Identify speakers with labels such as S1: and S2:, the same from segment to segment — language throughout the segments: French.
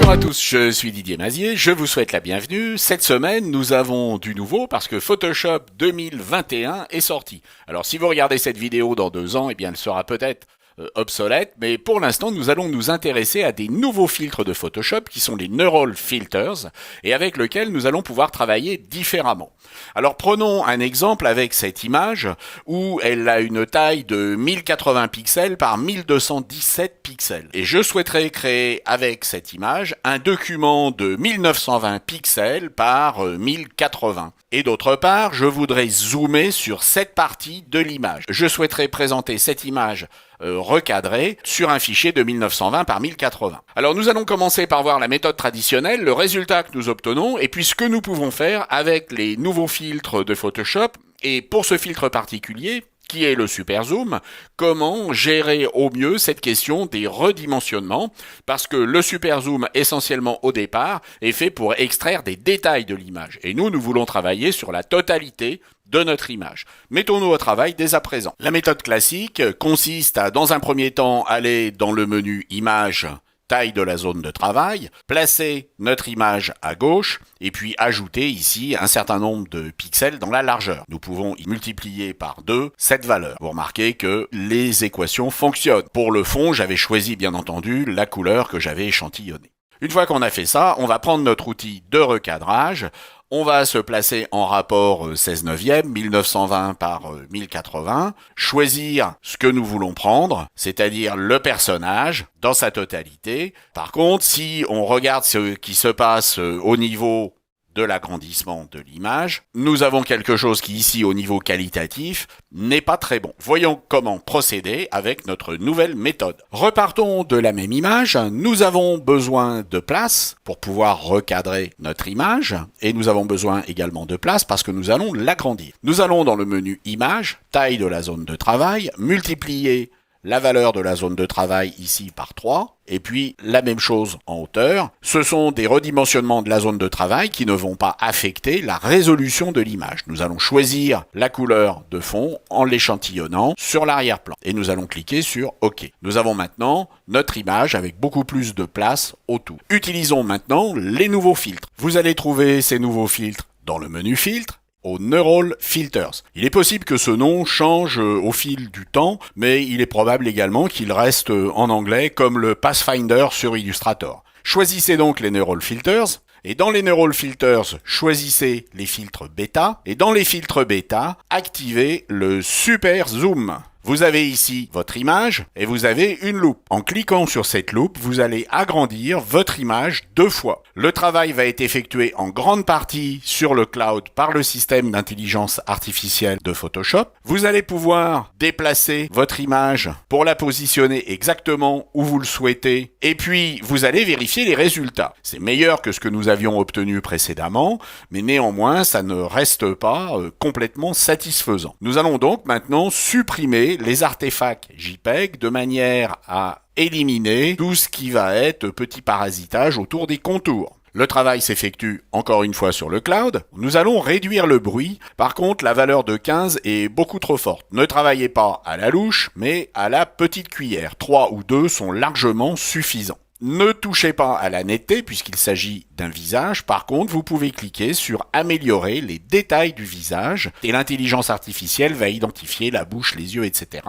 S1: Bonjour à tous, je suis Didier Mazier, je vous souhaite la bienvenue. Cette semaine, nous avons du nouveau parce que Photoshop 2021 est sorti. Alors si vous regardez cette vidéo dans 2 ans, eh bien elle sera peut-être obsolète, mais pour l'instant nous allons nous intéresser à des nouveaux filtres de Photoshop qui sont les Neural Filters et avec lesquels nous allons pouvoir travailler différemment. Alors prenons un exemple avec cette image où elle a une taille de 1080 pixels par 1217 pixels et je souhaiterais créer avec cette image un document de 1920 pixels par 1080. Et d'autre part, je voudrais zoomer sur cette partie de l'image. Je souhaiterais présenter cette image recadrée sur un fichier de 1920 par 1080. Alors nous allons commencer par voir la méthode traditionnelle, le résultat que nous obtenons et puis ce que nous pouvons faire avec les nouveaux filtres de Photoshop. Et pour ce filtre particulier, qui est le super zoom, comment gérer au mieux cette question des redimensionnements, parce que le super zoom, essentiellement au départ, est fait pour extraire des détails de l'image. Et nous voulons travailler sur la totalité de notre image. Mettons-nous au travail dès à présent. La méthode classique consiste à, dans un premier temps, aller dans le menu Image, taille de la zone de travail, placer notre image à gauche et puis ajouter ici un certain nombre de pixels dans la largeur. Nous pouvons y multiplier par 2 cette valeur. Vous remarquez que les équations fonctionnent. Pour le fond, j'avais choisi bien entendu la couleur que j'avais échantillonnée. Une fois qu'on a fait ça, on va prendre notre outil de recadrage. On va se placer en rapport 16/9, 1920 par 1080, choisir ce que nous voulons prendre, c'est-à-dire le personnage dans sa totalité. Par contre, si on regarde ce qui se passe au niveau de l'agrandissement de l'image, nous avons quelque chose qui ici au niveau qualitatif n'est pas très bon. Voyons comment procéder avec notre nouvelle méthode. Repartons de la même image, nous avons besoin de place pour pouvoir recadrer notre image et nous avons besoin également de place parce que nous allons l'agrandir. Nous allons dans le menu Image, taille de la zone de travail, multiplier la valeur de la zone de travail ici par 3, et puis la même chose en hauteur. Ce sont des redimensionnements de la zone de travail qui ne vont pas affecter la résolution de l'image. Nous allons choisir la couleur de fond en l'échantillonnant sur l'arrière-plan. Et nous allons cliquer sur OK. Nous avons maintenant notre image avec beaucoup plus de place autour. Utilisons maintenant les nouveaux filtres. Vous allez trouver ces nouveaux filtres dans le menu Filtres, aux Neural Filters. Il est possible que ce nom change au fil du temps, mais il est probable également qu'il reste en anglais comme le Pathfinder sur Illustrator. Choisissez donc les Neural Filters, et dans les Neural Filters, choisissez les filtres bêta, et dans les filtres bêta, activez le Super Zoom. Vous avez ici votre image et vous avez une loupe. En cliquant sur cette loupe, vous allez agrandir votre image 2 fois. Le travail va être effectué en grande partie sur le cloud par le système d'intelligence artificielle de Photoshop. Vous allez pouvoir déplacer votre image pour la positionner exactement où vous le souhaitez et puis vous allez vérifier les résultats. C'est meilleur que ce que nous avions obtenu précédemment, mais néanmoins ça ne reste pas complètement satisfaisant. Nous allons donc maintenant supprimer les artefacts JPEG de manière à éliminer tout ce qui va être petit parasitage autour des contours. Le travail s'effectue encore une fois sur le cloud. Nous allons réduire le bruit. Par contre, la valeur de 15 est beaucoup trop forte. Ne travaillez pas à la louche, mais à la petite cuillère. 3 ou 2 sont largement suffisants. Ne touchez pas à la netteté puisqu'il s'agit d'un visage. Par contre, vous pouvez cliquer sur améliorer les détails du visage et l'intelligence artificielle va identifier la bouche, les yeux, etc.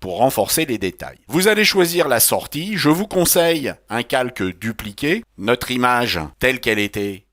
S1: pour renforcer les détails. Vous allez choisir la sortie. Je vous conseille un calque dupliqué, notre image telle qu'elle était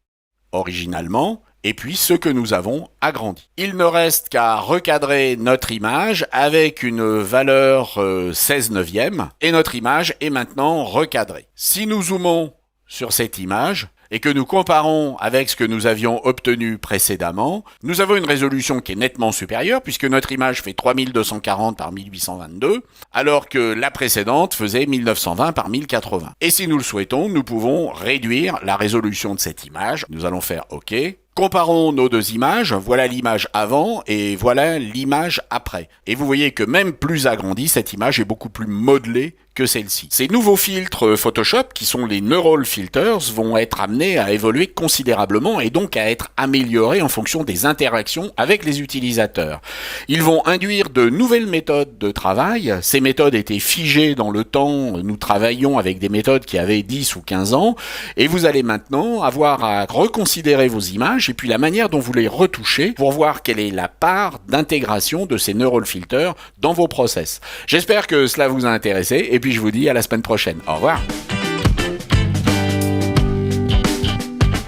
S1: originalement, et puis ce que nous avons agrandi. Il ne reste qu'à recadrer notre image avec une valeur 16/9 et notre image est maintenant recadrée. Si nous zoomons sur cette image et que nous comparons avec ce que nous avions obtenu précédemment, nous avons une résolution qui est nettement supérieure puisque notre image fait 3240 par 1822 alors que la précédente faisait 1920 par 1080. Et si nous le souhaitons, nous pouvons réduire la résolution de cette image. Nous allons faire OK. Comparons nos deux images, voilà l'image avant et voilà l'image après. Et vous voyez que même plus agrandie, cette image est beaucoup plus modelée que celle-ci. Ces nouveaux filtres Photoshop, qui sont les Neural Filters, vont être amenés à évoluer considérablement et donc à être améliorés en fonction des interactions avec les utilisateurs. Ils vont induire de nouvelles méthodes de travail. Ces méthodes étaient figées dans le temps. Nous travaillions avec des méthodes qui avaient 10 ou 15 ans et vous allez maintenant avoir à reconsidérer vos images et puis la manière dont vous les retouchez pour voir quelle est la part d'intégration de ces Neural Filters dans vos process. J'espère que cela vous a intéressé et puis je vous dis à la semaine prochaine. Au revoir.